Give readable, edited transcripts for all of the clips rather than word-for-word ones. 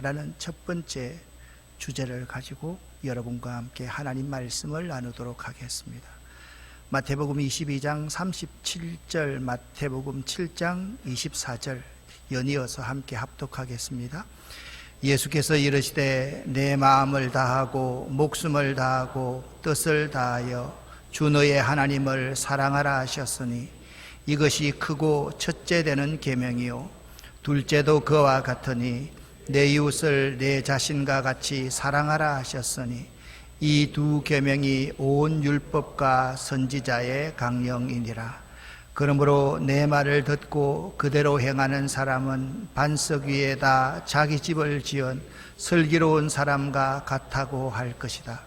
라는 첫 번째 주제를 가지고 여러분과 함께 하나님 말씀을 나누도록 하겠습니다. 마태복음 22장 37절, 마태복음 7장 24절 연이어서 함께 합독하겠습니다. 예수께서 이르시되 내 마음을 다하고 목숨을 다하고 뜻을 다하여 주 너의 하나님을 사랑하라 하셨으니 이것이 크고 첫째 되는 계명이요 둘째도 그와 같으니 내 이웃을 내 자신과 같이 사랑하라 하셨으니 이 두 계명이 온 율법과 선지자의 강령이니라. 그러므로 내 말을 듣고 그대로 행하는 사람은 반석 위에다 자기 집을 지은 슬기로운 사람과 같다고 할 것이다.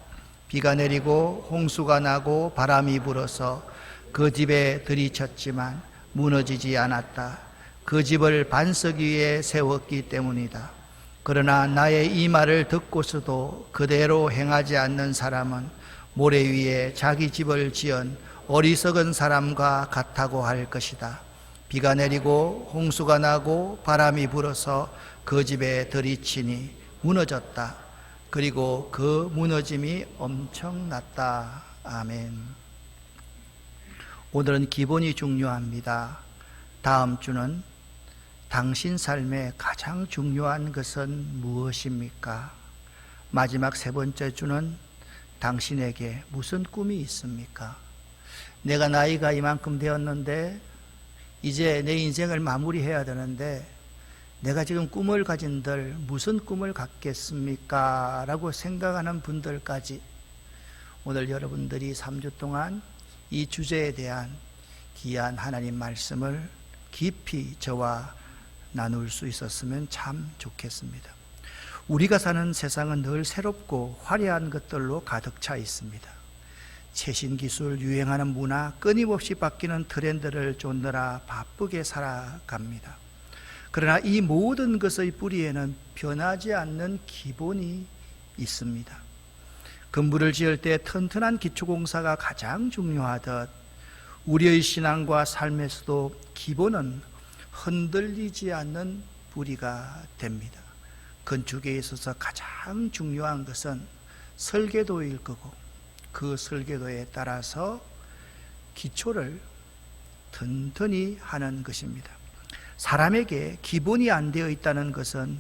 비가 내리고 홍수가 나고 바람이 불어서 그 집에 들이쳤지만 무너지지 않았다. 그 집을 반석 위에 세웠기 때문이다. 그러나 나의 이 말을 듣고서도 그대로 행하지 않는 사람은 모래 위에 자기 집을 지은 어리석은 사람과 같다고 할 것이다. 비가 내리고 홍수가 나고 바람이 불어서 그 집에 들이치니 무너졌다. 그리고 그 무너짐이 엄청났다. 아멘. 오늘은 기본이 중요합니다. 다음 주는 당신 삶의 가장 중요한 것은 무엇입니까? 마지막 세 번째 주는 당신에게 무슨 꿈이 있습니까? 내가 나이가 이만큼 되었는데 이제 내 인생을 마무리해야 되는데 내가 지금 꿈을 가진들 무슨 꿈을 갖겠습니까? 라고 생각하는 분들까지 오늘 여러분들이 3주 동안 이 주제에 대한 귀한 하나님 말씀을 깊이 저와 나눌 수 있었으면 참 좋겠습니다. 우리가 사는 세상은 늘 새롭고 화려한 것들로 가득 차 있습니다. 최신 기술, 유행하는 문화, 끊임없이 바뀌는 트렌드를 쫓느라 바쁘게 살아갑니다. 그러나 이 모든 것의 뿌리에는 변하지 않는 기본이 있습니다. 건물을 지을 때 튼튼한 기초공사가 가장 중요하듯 우리의 신앙과 삶에서도 기본은 흔들리지 않는 뿌리가 됩니다. 건축에 있어서 가장 중요한 것은 설계도일 거고 그 설계도에 따라서 기초를 튼튼히 하는 것입니다. 사람에게 기본이 안 되어 있다는 것은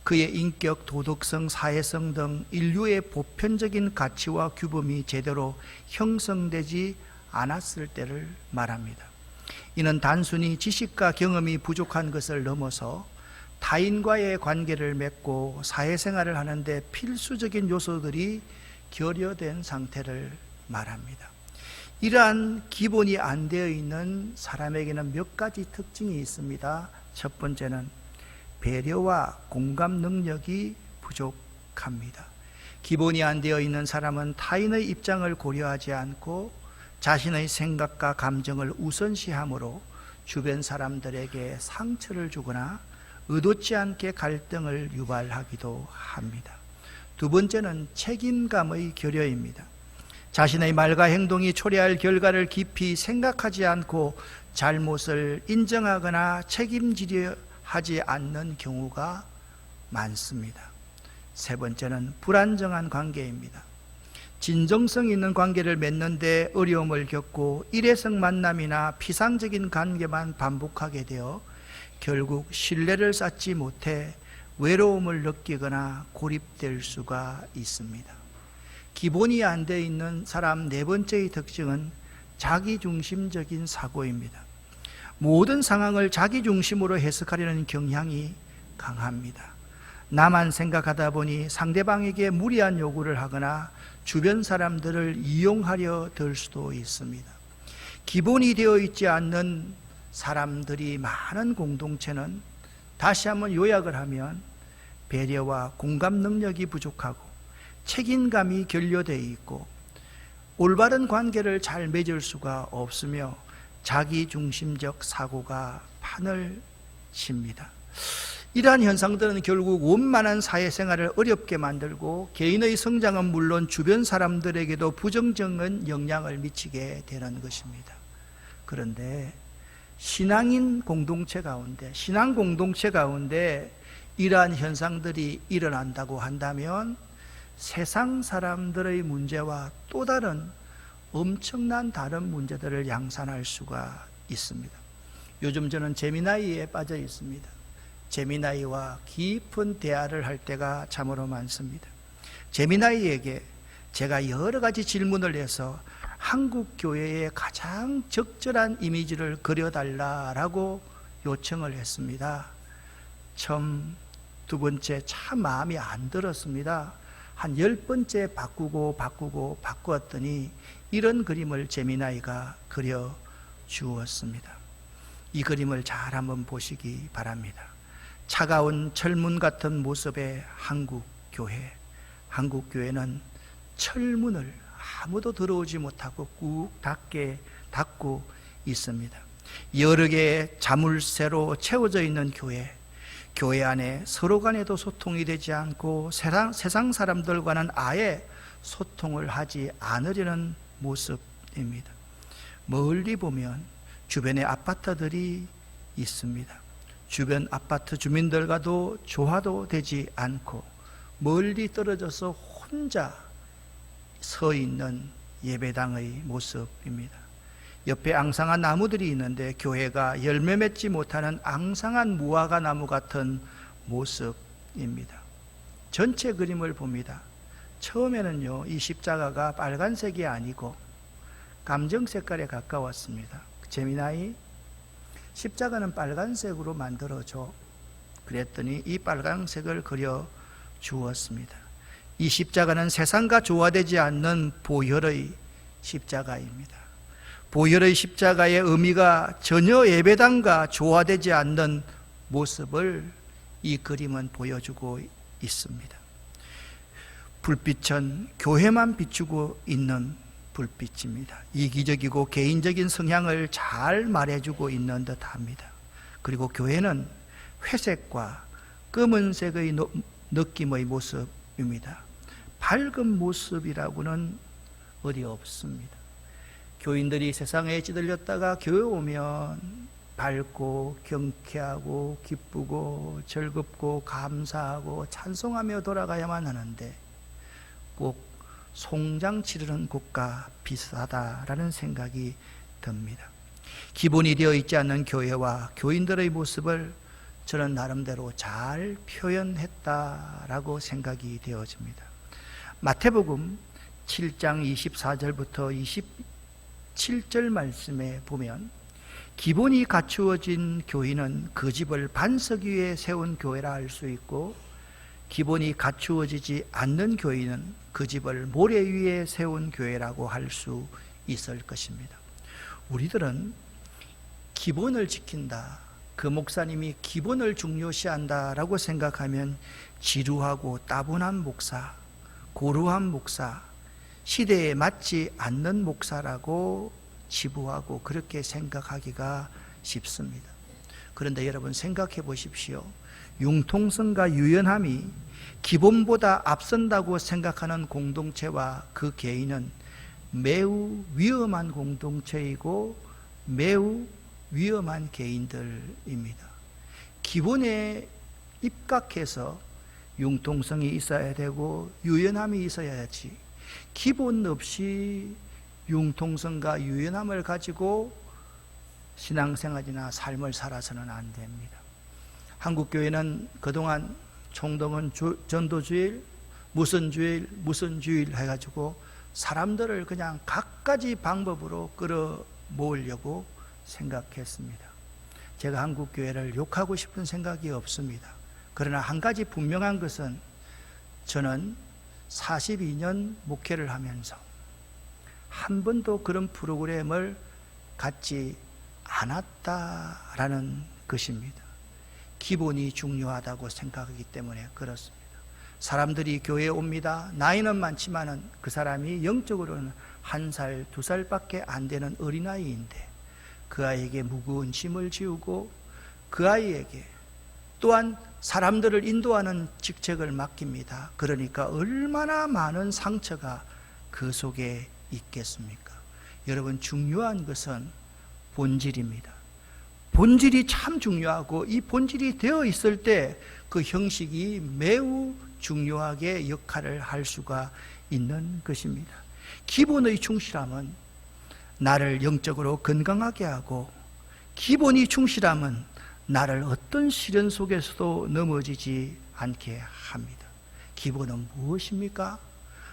그의 인격, 도덕성, 사회성 등 인류의 보편적인 가치와 규범이 제대로 형성되지 않았을 때를 말합니다. 이는 단순히 지식과 경험이 부족한 것을 넘어서 타인과의 관계를 맺고 사회생활을 하는데 필수적인 요소들이 결여된 상태를 말합니다. 이러한 기본이 안 되어 있는 사람에게는 몇 가지 특징이 있습니다. 첫 번째는 배려와 공감 능력이 부족합니다. 기본이 안 되어 있는 사람은 타인의 입장을 고려하지 않고 자신의 생각과 감정을 우선시함으로 주변 사람들에게 상처를 주거나 의도치 않게 갈등을 유발하기도 합니다. 두 번째는 책임감의 결여입니다. 자신의 말과 행동이 초래할 결과를 깊이 생각하지 않고 잘못을 인정하거나 책임지려 하지 않는 경우가 많습니다. 세 번째는 불안정한 관계입니다. 진정성 있는 관계를 맺는데 어려움을 겪고 일회성 만남이나 피상적인 관계만 반복하게 되어 결국 신뢰를 쌓지 못해 외로움을 느끼거나 고립될 수가 있습니다. 기본이 안 돼 있는 사람 네 번째의 특징은 자기중심적인 사고입니다. 모든 상황을 자기중심으로 해석하려는 경향이 강합니다. 나만 생각하다 보니 상대방에게 무리한 요구를 하거나 주변 사람들을 이용하려 들 수도 있습니다. 기본이 되어 있지 않는 사람들이 많은 공동체는 다시 한번 요약을 하면 배려와 공감 능력이 부족하고 책임감이 결여되어 있고 올바른 관계를 잘 맺을 수가 없으며 자기중심적 사고가 판을 칩니다. 이러한 현상들은 결국 원만한 사회생활을 어렵게 만들고 개인의 성장은 물론 주변 사람들에게도 부정적인 영향을 미치게 되는 것입니다. 그런데 신앙 공동체 가운데 이러한 현상들이 일어난다고 한다면 세상 사람들의 문제와 또 다른 엄청난 다른 문제들을 양산할 수가 있습니다. 요즘 저는 제미나이에 빠져 있습니다. 제미나이와 깊은 대화를 할 때가 참으로 많습니다. 제미나이에게 제가 여러 가지 질문을 해서 한국 교회의 가장 적절한 이미지를 그려달라라고 요청을 했습니다. 처음, 두 번째 참 마음이 안 들었습니다. 한 10번째 바꾸었더니 이런 그림을 제미나이가 그려 주었습니다. 이 그림을 잘 한번 보시기 바랍니다. 차가운 철문 같은 모습의 한국 교회는 철문을 아무도 들어오지 못하고 꾹 닫고 있습니다. 여러 개의 자물쇠로 채워져 있는 교회 안에 서로 간에도 소통이 되지 않고 세상 사람들과는 아예 소통을 하지 않으려는 모습입니다. 멀리 보면 주변에 아파트들이 있습니다. 주변 아파트 주민들과도 조화도 되지 않고 멀리 떨어져서 혼자 서 있는 예배당의 모습입니다. 옆에 앙상한 나무들이 있는데 교회가 열매 맺지 못하는 앙상한 무화과 나무 같은 모습입니다. 전체 그림을 봅니다. 처음에는요, 이 십자가가 빨간색이 아니고 감정 색깔에 가까웠습니다. 제미나이, 십자가는 빨간색으로 만들어줘. 그랬더니 이 빨간색을 그려 주었습니다. 이 십자가는 세상과 조화되지 않는 보혈의 십자가입니다. 보혈의 십자가의 의미가 전혀 예배당과 조화되지 않는 모습을 이 그림은 보여주고 있습니다. 불빛은 교회만 비추고 있는 불빛입니다. 이기적이고 개인적인 성향을 잘 말해주고 있는 듯합니다. 그리고 교회는 회색과 검은색의 느낌의 모습입니다. 밝은 모습이라고는 어디 없습니다. 교인들이 세상에 찌들렸다가 교회 오면 밝고 경쾌하고 기쁘고 즐겁고 감사하고 찬송하며 돌아가야만 하는데 꼭 송장 치르는 곳과 비슷하다라는 생각이 듭니다. 기본이 되어 있지 않는 교회와 교인들의 모습을 저는 나름대로 잘 표현했다라고 생각이 되어집니다. 마태복음 7장 24절부터 27절 말씀에 보면 기본이 갖추어진 교인은 그 집을 반석 위에 세운 교회라 할 수 있고 기본이 갖추어지지 않는 교인은 그 집을 모래 위에 세운 교회라고 할 수 있을 것입니다. 우리들은 기본을 지킨다, 그 목사님이 기본을 중요시한다라고 생각하면 지루하고 따분한 목사, 고루한 목사, 시대에 맞지 않는 목사라고 치부하고 그렇게 생각하기가 쉽습니다. 그런데 여러분 생각해 보십시오. 융통성과 유연함이 기본보다 앞선다고 생각하는 공동체와 그 개인은 매우 위험한 공동체이고 매우 위험한 개인들입니다. 기본에 입각해서 융통성이 있어야 되고 유연함이 있어야지, 기본 없이 융통성과 유연함을 가지고 신앙생활이나 삶을 살아서는 안 됩니다. 한국교회는 그동안 총동원 전도주일, 무슨 주일 해가지고 사람들을 그냥 갖가지 방법으로 끌어모으려고 생각했습니다. 제가 한국교회를 욕하고 싶은 생각이 없습니다. 그러나 한 가지 분명한 것은 저는 42년 목회를 하면서 한 번도 그런 프로그램을 갖지 않았다라는 것입니다. 기본이 중요하다고 생각하기 때문에 그렇습니다. 사람들이 교회에 옵니다. 나이는 많지만은 그 사람이 영적으로는 1살, 2살밖에 안 되는 어린아이인데 그 아이에게 무거운 짐을 지우고 그 아이에게 또한 사람들을 인도하는 직책을 맡깁니다. 그러니까 얼마나 많은 상처가 그 속에 있겠습니까? 여러분, 중요한 것은 본질입니다. 본질이 참 중요하고 이 본질이 되어 있을 때 그 형식이 매우 중요하게 역할을 할 수가 있는 것입니다. 기본의 충실함은 나를 영적으로 건강하게 하고, 기본이 충실함은 나를 어떤 시련 속에서도 넘어지지 않게 합니다. 기본은 무엇입니까?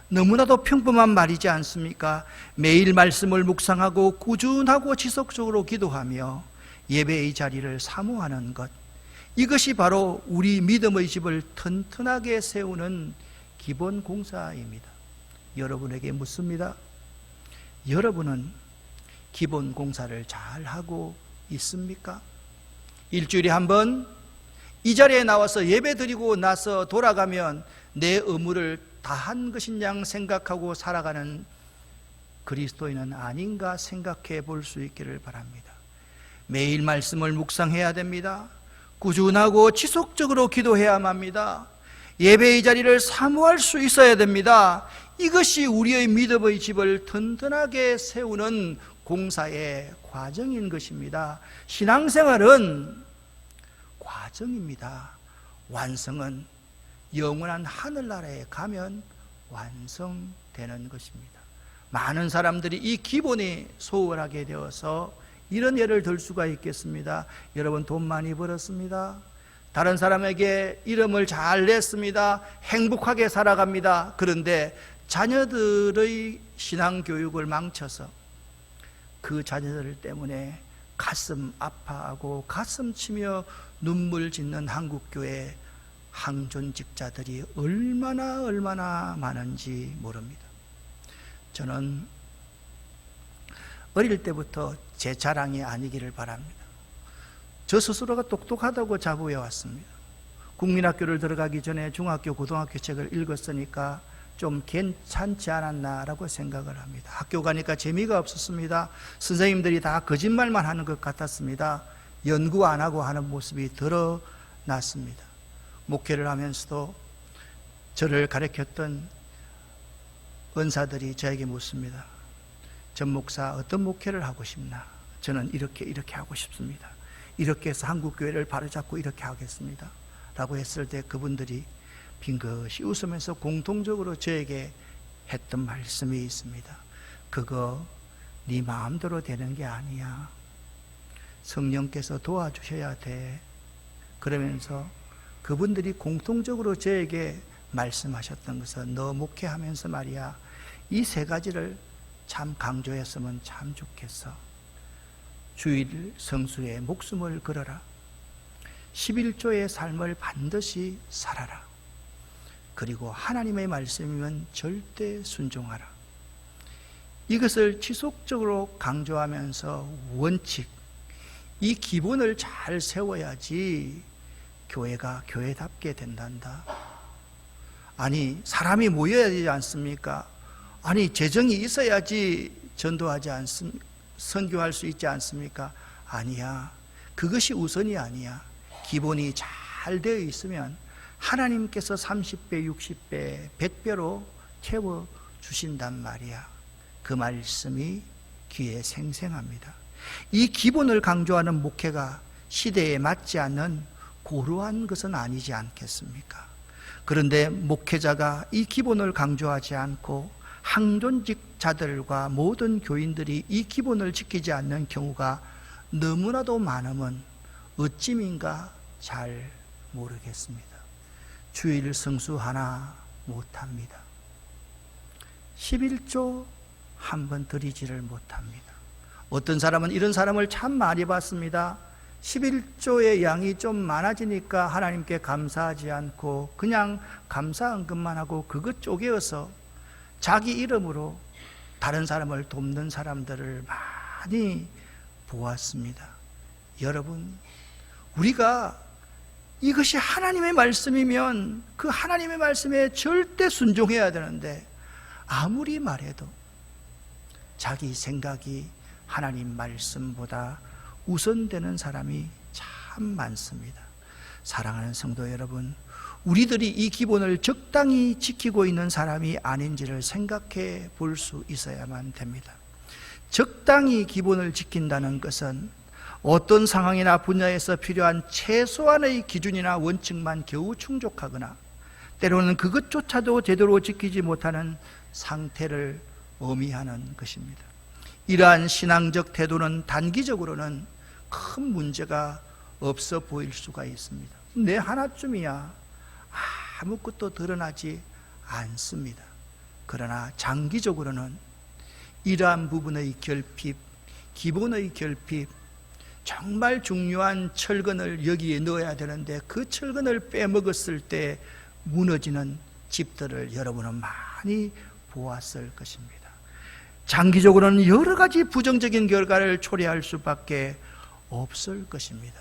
너무나도 평범한 말이지 않습니까? 매일 말씀을 묵상하고 꾸준하고 지속적으로 기도하며 예배의 자리를 사모하는 것, 이것이 바로 우리 믿음의 집을 튼튼하게 세우는 기본 공사입니다. 여러분에게 묻습니다. 여러분은 기본 공사를 잘 하고 있습니까? 일주일에 한 번 이 자리에 나와서 예배 드리고 나서 돌아가면 내 의무를 다한 것인 양 생각하고 살아가는 그리스도인은 아닌가 생각해 볼 수 있기를 바랍니다. 매일 말씀을 묵상해야 됩니다. 꾸준하고 지속적으로 기도해야만 합니다. 예배의 자리를 사모할 수 있어야 됩니다. 이것이 우리의 믿음의 집을 튼튼하게 세우는 공사의 과정인 것입니다. 신앙생활은 과정입니다. 완성은 영원한 하늘나라에 가면 완성되는 것입니다. 많은 사람들이 이 기본이 소홀하게 되어서 이런 예를 들 수가 있겠습니다. 여러분, 돈 많이 벌었습니다. 다른 사람에게 이름을 잘 냈습니다. 행복하게 살아갑니다. 그런데 자녀들의 신앙교육을 망쳐서 그 자녀들 때문에 가슴 아파하고 가슴 치며 눈물 짓는 한국교회 항존직자들이 얼마나 많은지 모릅니다. 저는 어릴 때부터 제 자랑이 아니기를 바랍니다. 저 스스로가 똑똑하다고 자부해 왔습니다. 국민학교를 들어가기 전에 중학교, 고등학교 책을 읽었으니까 좀 괜찮지 않았나라고 생각을 합니다. 학교 가니까 재미가 없었습니다. 선생님들이 다 거짓말만 하는 것 같았습니다. 연구 안 하고 하는 모습이 드러났습니다. 목회를 하면서도 저를 가르쳤던 은사들이 저에게 묻습니다. 전 목사 어떤 목회를 하고 싶나? 저는 이렇게 하고 싶습니다. 이렇게 해서 한국교회를 바로잡고 이렇게 하겠습니다 라고 했을 때 그분들이 빙긋이 웃으면서 공통적으로 저에게 했던 말씀이 있습니다. 그거 네 마음대로 되는 게 아니야. 성령께서 도와주셔야 돼. 그러면서 그분들이 공통적으로 저에게 말씀하셨던 것은 너 목회하면서 말이야, 이 세 가지를 참 강조했으면 참 좋겠어. 주일 성수에 목숨을 걸어라. 11조의 삶을 반드시 살아라. 그리고 하나님의 말씀이면 절대 순종하라. 이것을 지속적으로 강조하면서 원칙, 이 기본을 잘 세워야지 교회가 교회답게 된단다. 아니, 사람이 모여야 되지 않습니까? 아니, 재정이 있어야지 전도하지 않습니까? 선교할 수 있지 않습니까? 아니야. 그것이 우선이 아니야. 기본이 잘 되어 있으면 하나님께서 30배, 60배, 100배로 채워주신단 말이야. 그 말씀이 귀에 생생합니다. 이 기본을 강조하는 목회가 시대에 맞지 않는 고루한 것은 아니지 않겠습니까? 그런데 목회자가 이 기본을 강조하지 않고 항존직자들과 모든 교인들이 이 기본을 지키지 않는 경우가 너무나도 많으면 어찌민가 잘 모르겠습니다. 주일 성수 하나 못합니다. 11조 한 번 드리지를 못합니다. 어떤 사람은 이런 사람을 참 많이 봤습니다. 11조의 양이 좀 많아지니까 하나님께 감사하지 않고 그냥 감사헌금만 하고 그것 쪼개어서 자기 이름으로 다른 사람을 돕는 사람들을 많이 보았습니다. 여러분, 우리가 이것이 하나님의 말씀이면 그 하나님의 말씀에 절대 순종해야 되는데 아무리 말해도 자기 생각이 하나님 말씀보다 우선되는 사람이 참 많습니다. 사랑하는 성도 여러분, 우리들이 이 기본을 적당히 지키고 있는 사람이 아닌지를 생각해 볼 수 있어야만 됩니다. 적당히 기본을 지킨다는 것은 어떤 상황이나 분야에서 필요한 최소한의 기준이나 원칙만 겨우 충족하거나 때로는 그것조차도 제대로 지키지 못하는 상태를 의미하는 것입니다. 이러한 신앙적 태도는 단기적으로는 큰 문제가 없어 보일 수가 있습니다. 내 하나쯤이야 아무것도 드러나지 않습니다. 그러나 장기적으로는 이러한 부분의 결핍, 기본의 결핍, 정말 중요한 철근을 여기에 넣어야 되는데 그 철근을 빼먹었을 때 무너지는 집들을 여러분은 많이 보았을 것입니다. 장기적으로는 여러 가지 부정적인 결과를 초래할 수밖에 없을 것입니다.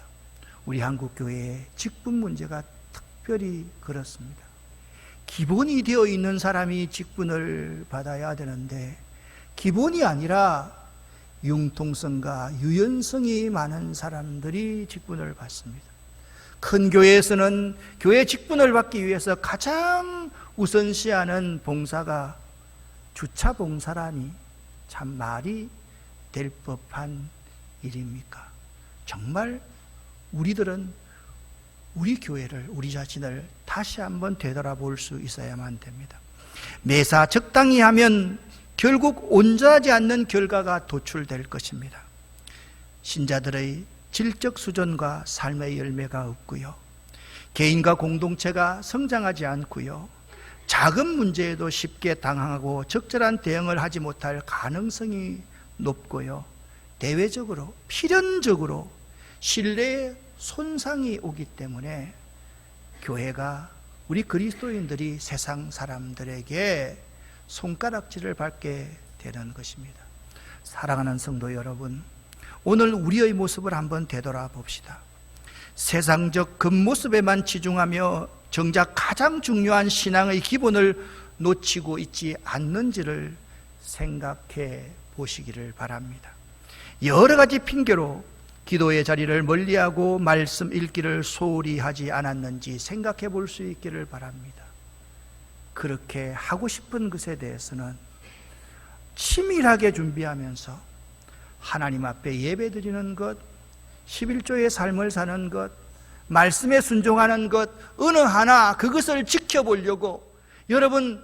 우리 한국교회의 직분 문제가 특별히 그렇습니다. 기본이 되어 있는 사람이 직분을 받아야 되는데 기본이 아니라 융통성과 유연성이 많은 사람들이 직분을 받습니다. 큰 교회에서는 교회 직분을 받기 위해서 가장 우선시하는 봉사가 주차 봉사라니 참 말이 될 법한 일입니까? 정말 우리들은 우리 교회를, 우리 자신을 다시 한번 되돌아볼 수 있어야만 됩니다. 매사 적당히 하면 결국 온전하지 않는 결과가 도출될 것입니다. 신자들의 질적 수준과 삶의 열매가 없고요, 개인과 공동체가 성장하지 않고요, 작은 문제에도 쉽게 당황하고 적절한 대응을 하지 못할 가능성이 높고요, 대외적으로 필연적으로 신뢰에 손상이 오기 때문에 교회가, 우리 그리스도인들이 세상 사람들에게 손가락질을 받게 되는 것입니다. 사랑하는 성도 여러분, 오늘 우리의 모습을 한번 되돌아봅시다. 세상적 겉모습에만 치중하며 정작 가장 중요한 신앙의 기본을 놓치고 있지 않는지를 생각해 보시기를 바랍니다. 여러 가지 핑계로 기도의 자리를 멀리하고 말씀 읽기를 소홀히 하지 않았는지 생각해 볼 수 있기를 바랍니다. 그렇게 하고 싶은 것에 대해서는 치밀하게 준비하면서 하나님 앞에 예배드리는 것, 11조의 삶을 사는 것, 말씀에 순종하는 것, 어느 하나 그것을 지켜보려고 여러분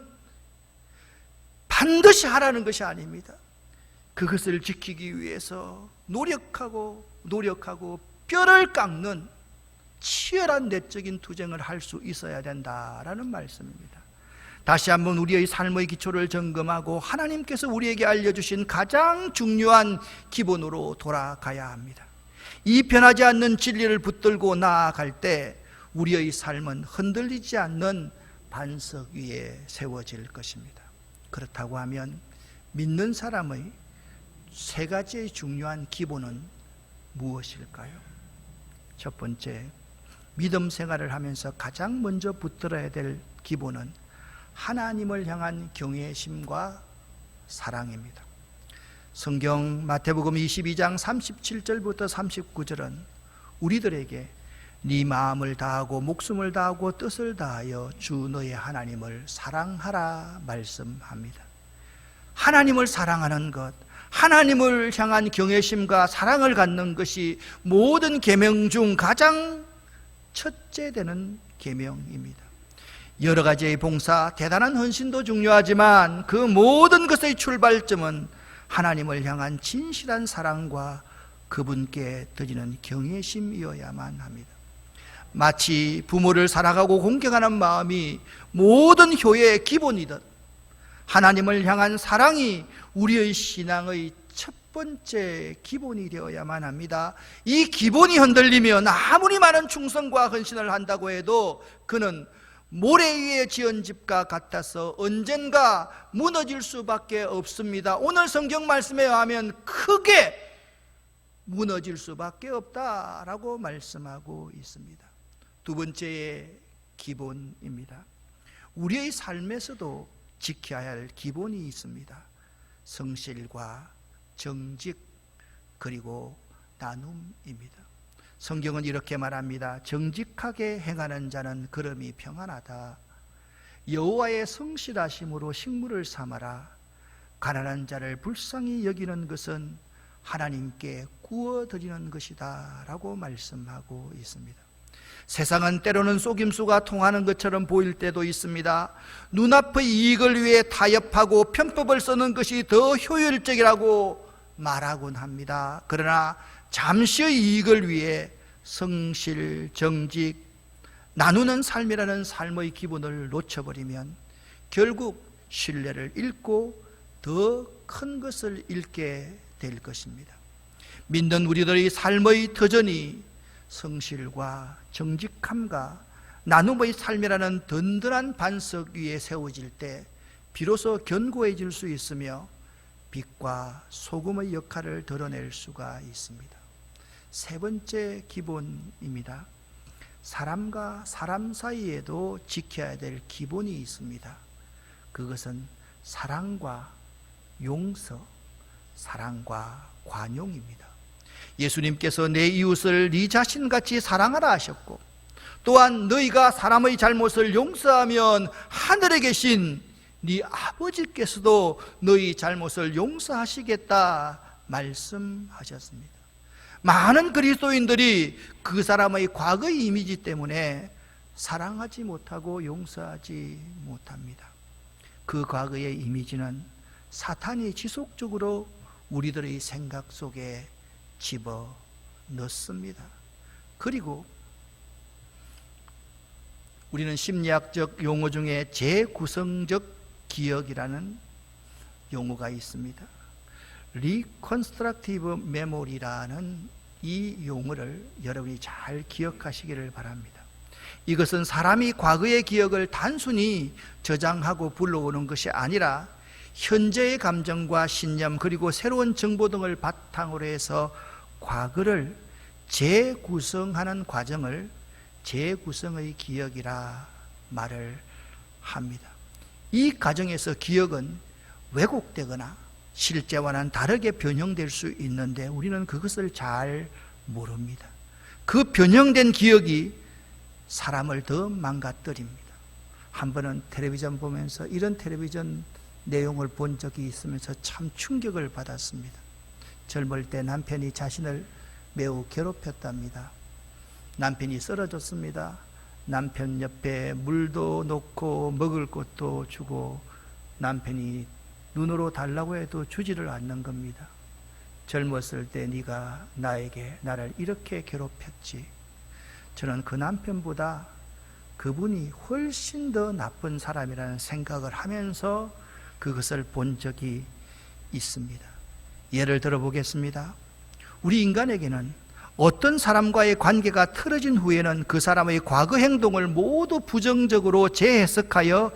반드시 하라는 것이 아닙니다. 그것을 지키기 위해서 노력하고 뼈를 깎는 치열한 내적인 투쟁을 할 수 있어야 된다라는 말씀입니다. 다시 한번 우리의 삶의 기초를 점검하고 하나님께서 우리에게 알려주신 가장 중요한 기본으로 돌아가야 합니다. 이 변하지 않는 진리를 붙들고 나아갈 때 우리의 삶은 흔들리지 않는 반석 위에 세워질 것입니다. 그렇다고 하면 믿는 사람의 세 가지의 중요한 기본은 무엇일까요? 첫 번째, 믿음 생활을 하면서 가장 먼저 붙들어야 될 기본은 하나님을 향한 경외심과 사랑입니다. 성경 마태복음 22장 37절부터 39절은 우리들에게 네 마음을 다하고 목숨을 다하고 뜻을 다하여 주 너의 하나님을 사랑하라 말씀합니다. 하나님을 사랑하는 것, 하나님을 향한 경외심과 사랑을 갖는 것이 모든 계명 중 가장 첫째 되는 계명입니다. 여러 가지의 봉사, 대단한 헌신도 중요하지만 그 모든 것의 출발점은 하나님을 향한 진실한 사랑과 그분께 드리는 경외심이어야만 합니다. 마치 부모를 사랑하고 공경하는 마음이 모든 효의 기본이듯 하나님을 향한 사랑이 우리의 신앙의 첫 번째 기본이 되어야만 합니다. 이 기본이 흔들리면 아무리 많은 충성과 헌신을 한다고 해도 그는 모래 위에 지은 집과 같아서 언젠가 무너질 수밖에 없습니다. 오늘 성경 말씀에 의하면 크게 무너질 수밖에 없다라고 말씀하고 있습니다. 두 번째의 기본입니다. 우리의 삶에서도 지켜야 할 기본이 있습니다. 성실과 정직 그리고 나눔입니다. 성경은 이렇게 말합니다. 정직하게 행하는 자는 걸음이 평안하다. 여호와의 성실하심으로 식물을 삼아라. 가난한 자를 불쌍히 여기는 것은 하나님께 구워드리는 것이다 라고 말씀하고 있습니다. 세상은 때로는 속임수가 통하는 것처럼 보일 때도 있습니다. 눈앞의 이익을 위해 타협하고 편법을 쓰는 것이 더 효율적이라고 말하곤 합니다. 그러나 잠시의 이익을 위해 성실, 정직, 나누는 삶이라는 삶의 기본을 놓쳐버리면 결국 신뢰를 잃고 더 큰 것을 잃게 될 것입니다. 믿는 우리들의 삶의 터전이 성실과 정직함과 나눔의 삶이라는 든든한 반석 위에 세워질 때 비로소 견고해질 수 있으며 빛과 소금의 역할을 드러낼 수가 있습니다. 세 번째 기본입니다. 사람과 사람 사이에도 지켜야 될 기본이 있습니다. 그것은 사랑과 용서, 사랑과 관용입니다. 예수님께서 내 이웃을 네 자신같이 사랑하라 하셨고, 또한 너희가 사람의 잘못을 용서하면 하늘에 계신 네 아버지께서도 너희 잘못을 용서하시겠다 말씀하셨습니다. 많은 그리스도인들이 그 사람의 과거의 이미지 때문에 사랑하지 못하고 용서하지 못합니다. 그 과거의 이미지는 사탄이 지속적으로 우리들의 생각 속에 집어 넣습니다. 그리고 우리는 심리학적 용어 중에 재구성적 기억이라는 용어가 있습니다. 리컨스트럭티브 메모리라는 이 용어를 여러분이 잘 기억하시기를 바랍니다. 이것은 사람이 과거의 기억을 단순히 저장하고 불러오는 것이 아니라 현재의 감정과 신념 그리고 새로운 정보 등을 바탕으로 해서 과거를 재구성하는 과정을 재구성의 기억이라 말을 합니다. 이 과정에서 기억은 왜곡되거나 실제와는 다르게 변형될 수 있는데 우리는 그것을 잘 모릅니다. 그 변형된 기억이 사람을 더 망가뜨립니다. 한 번은 텔레비전 보면서 이런 텔레비전 내용을 본 적이 있으면서 참 충격을 받았습니다. 젊을 때 남편이 자신을 매우 괴롭혔답니다. 남편이 쓰러졌습니다. 남편 옆에 물도 놓고 먹을 것도 주고 남편이 눈으로 달라고 해도 주지를 않는 겁니다. 젊었을 때 네가 나를 이렇게 괴롭혔지. 저는 그 남편보다 그분이 훨씬 더 나쁜 사람이라는 생각을 하면서 그것을 본 적이 있습니다. 예를 들어 보겠습니다. 우리 인간에게는 어떤 사람과의 관계가 틀어진 후에는 그 사람의 과거 행동을 모두 부정적으로 재해석하여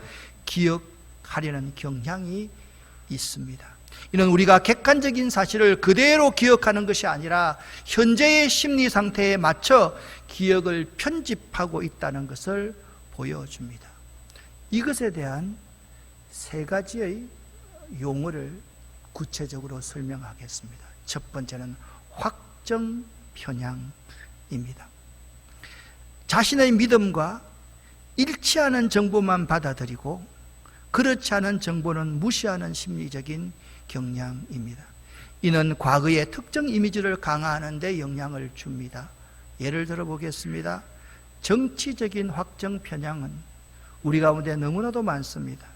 기억하려는 경향이 있습니다. 이는 우리가 객관적인 사실을 그대로 기억하는 것이 아니라 현재의 심리 상태에 맞춰 기억을 편집하고 있다는 것을 보여줍니다. 이것에 대한 세 가지의 용어를 구체적으로 설명하겠습니다. 첫 번째는 확정 편향입니다. 자신의 믿음과 일치하는 정보만 받아들이고 그렇지 않은 정보는 무시하는 심리적인 경향입니다. 이는 과거의 특정 이미지를 강화하는 데 영향을 줍니다. 예를 들어 보겠습니다. 정치적인 확정 편향은 우리 가운데 너무나도 많습니다.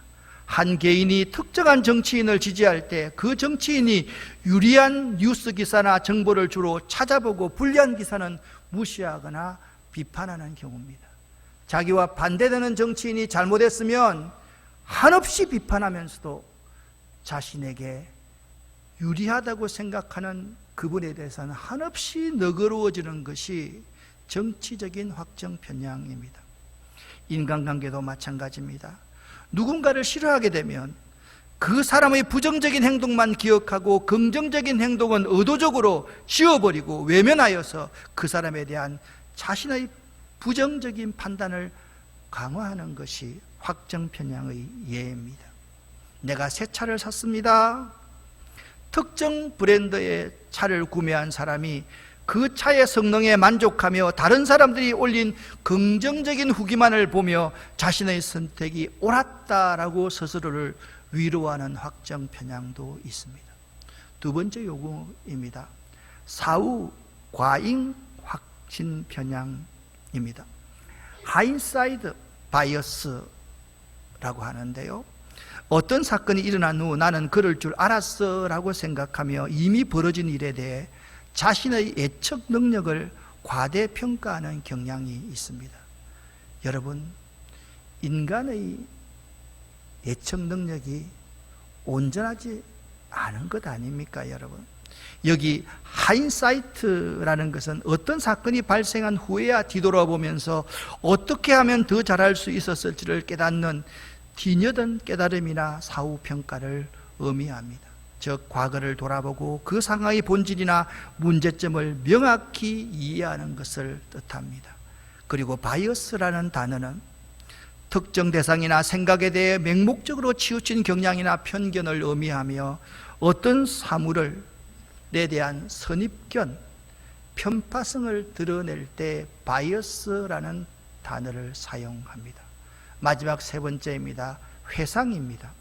한 개인이 특정한 정치인을 지지할 때 그 정치인이 유리한 뉴스 기사나 정보를 주로 찾아보고 불리한 기사는 무시하거나 비판하는 경우입니다. 자기와 반대되는 정치인이 잘못했으면 한없이 비판하면서도 자신에게 유리하다고 생각하는 그분에 대해서는 한없이 너그러워지는 것이 정치적인 확정 편향입니다. 인간관계도 마찬가지입니다. 누군가를 싫어하게 되면 그 사람의 부정적인 행동만 기억하고 긍정적인 행동은 의도적으로 지워버리고 외면하여서 그 사람에 대한 자신의 부정적인 판단을 강화하는 것이 확정 편향의 예입니다. 내가 새 차를 샀습니다. 특정 브랜드의 차를 구매한 사람이 그 차의 성능에 만족하며 다른 사람들이 올린 긍정적인 후기만을 보며 자신의 선택이 옳았다라고 스스로를 위로하는 확정 편향도 있습니다. 두 번째 요구입니다. 사후 과잉 확신 편향입니다. 하인사이드 바이어스라고 하는데요, 어떤 사건이 일어난 후 나는 그럴 줄 알았어 라고 생각하며 이미 벌어진 일에 대해 자신의 예측 능력을 과대평가하는 경향이 있습니다. 여러분, 인간의 예측 능력이 온전하지 않은 것 아닙니까, 여러분? 여기 하인사이트라는 것은 어떤 사건이 발생한 후에야 뒤돌아보면서 어떻게 하면 더 잘할 수 있었을지를 깨닫는 뒤늦은 깨달음이나 사후 평가를 의미합니다. 즉, 과거를 돌아보고 그 상황의 본질이나 문제점을 명확히 이해하는 것을 뜻합니다. 그리고 바이어스라는 단어는 특정 대상이나 생각에 대해 맹목적으로 치우친 경향이나 편견을 의미하며 어떤 사물에 대한 선입견, 편파성을 드러낼 때 바이어스라는 단어를 사용합니다. 마지막 세 번째입니다. 회상입니다.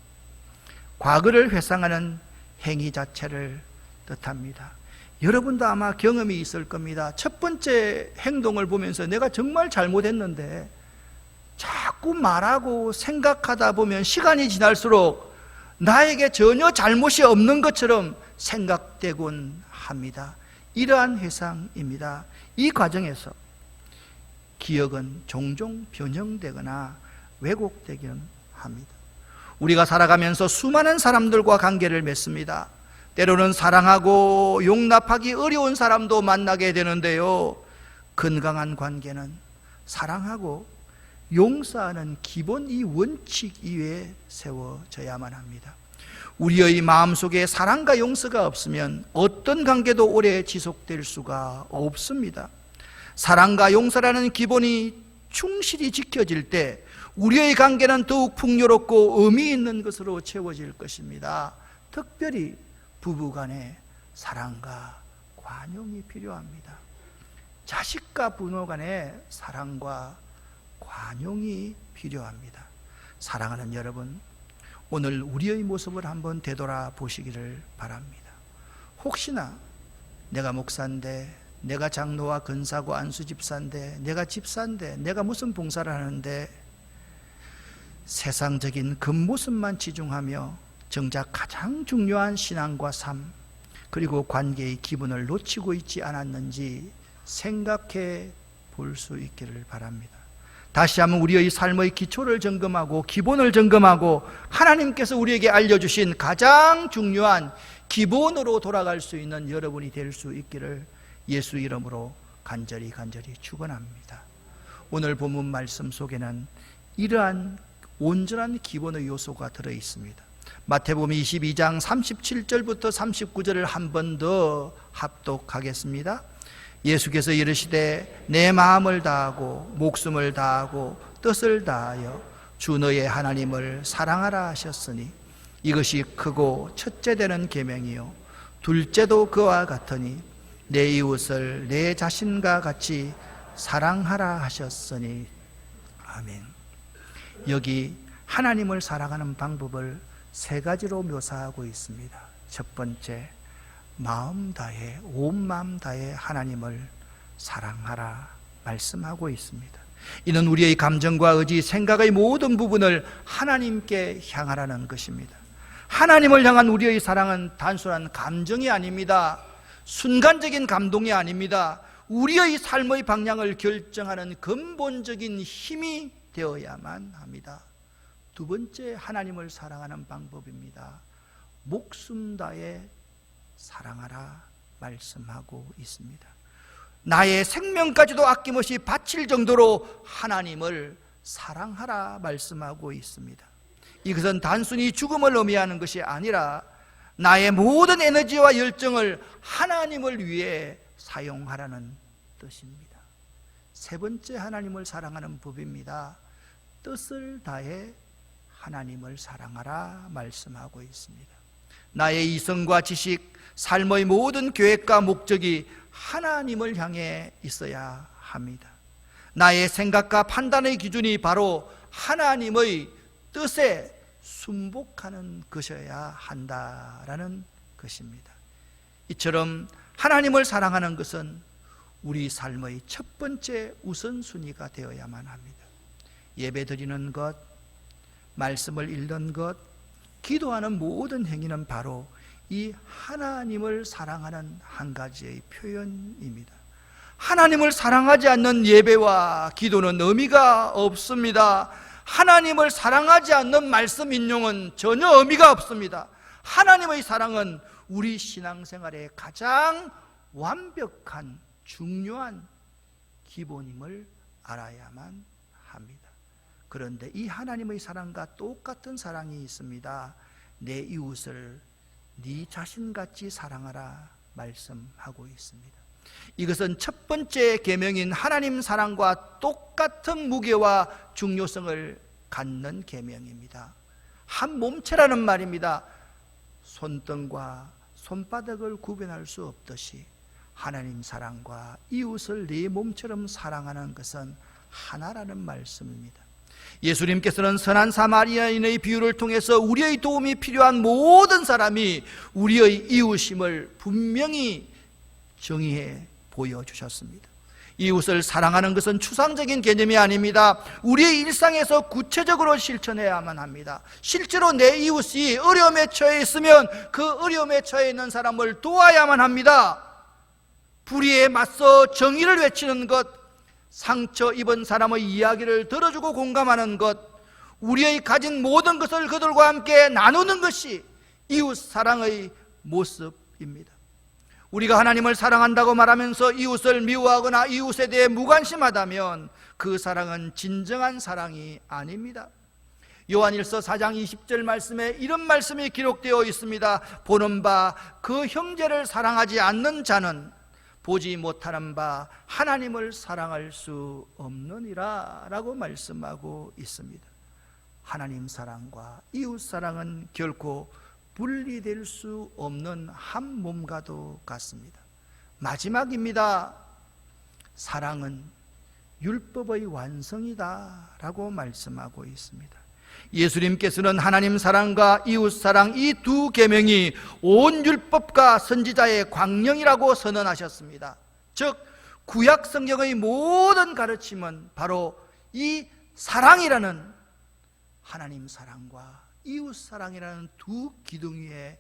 과거를 회상하는 행위 자체를 뜻합니다. 여러분도 아마 경험이 있을 겁니다. 첫 번째 행동을 보면서 내가 정말 잘못했는데 자꾸 말하고 생각하다 보면 시간이 지날수록 나에게 전혀 잘못이 없는 것처럼 생각되곤 합니다. 이러한 회상입니다. 이 과정에서 기억은 종종 변형되거나 왜곡되기는 합니다. 우리가 살아가면서 수많은 사람들과 관계를 맺습니다. 때로는 사랑하고 용납하기 어려운 사람도 만나게 되는데요, 건강한 관계는 사랑하고 용서하는 기본 이 원칙 이외에 세워져야만 합니다. 우리의 마음속에 사랑과 용서가 없으면 어떤 관계도 오래 지속될 수가 없습니다. 사랑과 용서라는 기본이 충실히 지켜질 때 우리의 관계는 더욱 풍요롭고 의미 있는 것으로 채워질 것입니다. 특별히 부부간의 사랑과 관용이 필요합니다. 자식과 부모 간의 사랑과 관용이 필요합니다. 사랑하는 여러분, 오늘 우리의 모습을 한번 되돌아보시기를 바랍니다. 혹시나 내가 목사인데, 내가 장로와 근사고 안수 집사인데, 내가 집사인데, 내가 무슨 봉사를 하는데 세상적인 겉모습만 치중하며 정작 가장 중요한 신앙과 삶, 그리고 관계의 기본을 놓치고 있지 않았는지 생각해 볼 수 있기를 바랍니다. 다시 한번 우리의 삶의 기초를 점검하고 기본을 점검하고 하나님께서 우리에게 알려주신 가장 중요한 기본으로 돌아갈 수 있는 여러분이 될 수 있기를 예수 이름으로 간절히 축원합니다. 오늘 본문 말씀 속에는 이러한 온전한 기본의 요소가 들어 있습니다. 마태복음 22장 37절부터 39절을 한 번 더 합독하겠습니다. 예수께서 이르시되 내 마음을 다하고 목숨을 다하고 뜻을 다하여 주 너의 하나님을 사랑하라 하셨으니 이것이 크고 첫째 되는 계명이요 둘째도 그와 같으니 내 이웃을 내 자신과 같이 사랑하라 하셨으니. 아멘. 여기 하나님을 사랑하는 방법을 세 가지로 묘사하고 있습니다. 첫 번째, 마음 다해, 온 마음 다해 하나님을 사랑하라 말씀하고 있습니다. 이는 우리의 감정과 의지, 생각의 모든 부분을 하나님께 향하라는 것입니다. 하나님을 향한 우리의 사랑은 단순한 감정이 아닙니다. 순간적인 감동이 아닙니다. 우리의 삶의 방향을 결정하는 근본적인 힘이 되어야만 합니다. 두 번째, 하나님을 사랑하는 방법입니다. 목숨 다해 사랑하라 말씀하고 있습니다. 나의 생명까지도 아낌없이 바칠 정도로 하나님을 사랑하라 말씀하고 있습니다. 이것은 단순히 죽음을 의미하는 것이 아니라 나의 모든 에너지와 열정을 하나님을 위해 사용하라는 뜻입니다. 세 번째, 하나님을 사랑하는 법입니다. 뜻을 다해 하나님을 사랑하라 말씀하고 있습니다. 나의 이성과 지식, 삶의 모든 계획과 목적이 하나님을 향해 있어야 합니다. 나의 생각과 판단의 기준이 바로 하나님의 뜻에 순복하는 것이어야 한다라는 것입니다. 이처럼 하나님을 사랑하는 것은 우리 삶의 첫 번째 우선순위가 되어야만 합니다. 예배 드리는 것, 말씀을 읽는 것, 기도하는 모든 행위는 바로 이 하나님을 사랑하는 한 가지의 표현입니다. 하나님을 사랑하지 않는 예배와 기도는 의미가 없습니다. 하나님을 사랑하지 않는 말씀 인용은 전혀 의미가 없습니다. 하나님의 사랑은 우리 신앙생활의 가장 완벽한 중요한 기본임을 알아야만 합니다. 그런데 이 하나님의 사랑과 똑같은 사랑이 있습니다. 내 이웃을 네 자신같이 사랑하라 말씀하고 있습니다. 이것은 첫 번째 계명인 하나님 사랑과 똑같은 무게와 중요성을 갖는 계명입니다. 한 몸체라는 말입니다. 손등과 손바닥을 구분할 수 없듯이 하나님 사랑과 이웃을 내 몸처럼 사랑하는 것은 하나라는 말씀입니다. 예수님께서는 선한 사마리아인의 비유를 통해서 우리의 도움이 필요한 모든 사람이 우리의 이웃임을 분명히 정의해 보여주셨습니다. 이웃을 사랑하는 것은 추상적인 개념이 아닙니다. 우리의 일상에서 구체적으로 실천해야만 합니다. 실제로 내 이웃이 어려움에 처해 있으면 그 어려움에 처해 있는 사람을 도와야만 합니다. 불의에 맞서 정의를 외치는 것, 상처 입은 사람의 이야기를 들어주고 공감하는 것, 우리의 가진 모든 것을 그들과 함께 나누는 것이 이웃 사랑의 모습입니다. 우리가 하나님을 사랑한다고 말하면서 이웃을 미워하거나 이웃에 대해 무관심하다면 그 사랑은 진정한 사랑이 아닙니다. 요한일서 4장 20절 말씀에 이런 말씀이 기록되어 있습니다. 보는 바 그 형제를 사랑하지 않는 자는 보지 못하는 바 하나님을 사랑할 수 없느니라 라고 말씀하고 있습니다. 하나님 사랑과 이웃 사랑은 결코 분리될 수 없는 한 몸과도 같습니다. 마지막입니다. 사랑은 율법의 완성이다 라고 말씀하고 있습니다. 예수님께서는 하나님 사랑과 이웃 사랑 이 두 계명이 온 율법과 선지자의 광령이라고 선언하셨습니다. 즉 구약 성경의 모든 가르침은 바로 이 사랑이라는 하나님 사랑과 이웃 사랑이라는 두 기둥 위에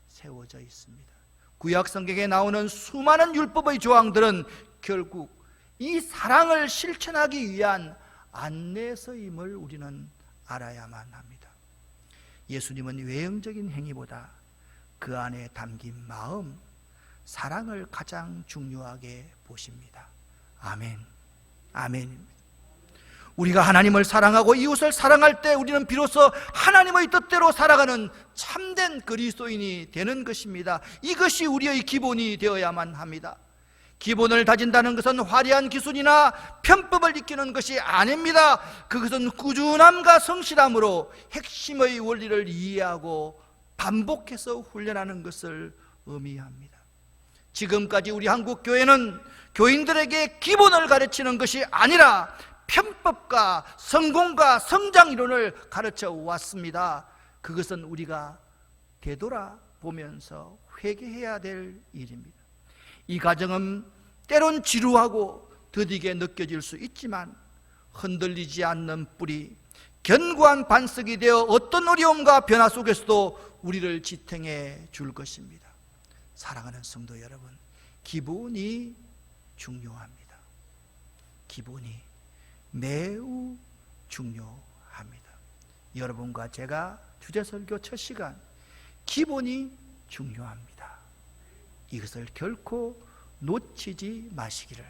세워져 있습니다. 구약 성경에 나오는 수많은 율법의 조항들은 결국 이 사랑을 실천하기 위한 안내서임을 우리는 알아야만 합니다. 예수님은 외형적인 행위보다 그 안에 담긴 마음, 사랑을 가장 중요하게 보십니다. 아멘. 아멘입니다. 우리가 하나님을 사랑하고 이웃을 사랑할 때 우리는 비로소 하나님의 뜻대로 살아가는 참된 그리스도인이 되는 것입니다. 이것이 우리의 기본이 되어야만 합니다. 기본을 다진다는 것은 화려한 기술이나 편법을 익히는 것이 아닙니다. 그것은 꾸준함과 성실함으로 핵심의 원리를 이해하고 반복해서 훈련하는 것을 의미합니다. 지금까지 우리 한국 교회는 교인들에게 기본을 가르치는 것이 아니라 편법과 성공과 성장 이론을 가르쳐 왔습니다. 그것은 우리가 되돌아보면서 회개해야 될 일입니다. 이 과정은 때론 지루하고 더디게 느껴질 수 있지만 흔들리지 않는 뿌리, 견고한 반석이 되어 어떤 어려움과 변화 속에서도 우리를 지탱해 줄 것입니다. 사랑하는 성도 여러분, 기본이 중요합니다. 기본이 매우 중요합니다. 여러분과 제가 주제설교 첫 시간, 기본이 중요합니다. 이것을 결코 놓치지 마시기를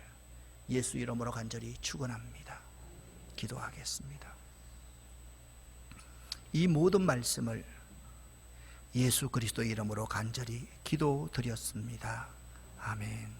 예수 이름으로 간절히 축원합니다. 기도하겠습니다. 이 모든 말씀을 예수 그리스도 이름으로 간절히 기도드렸습니다. 아멘.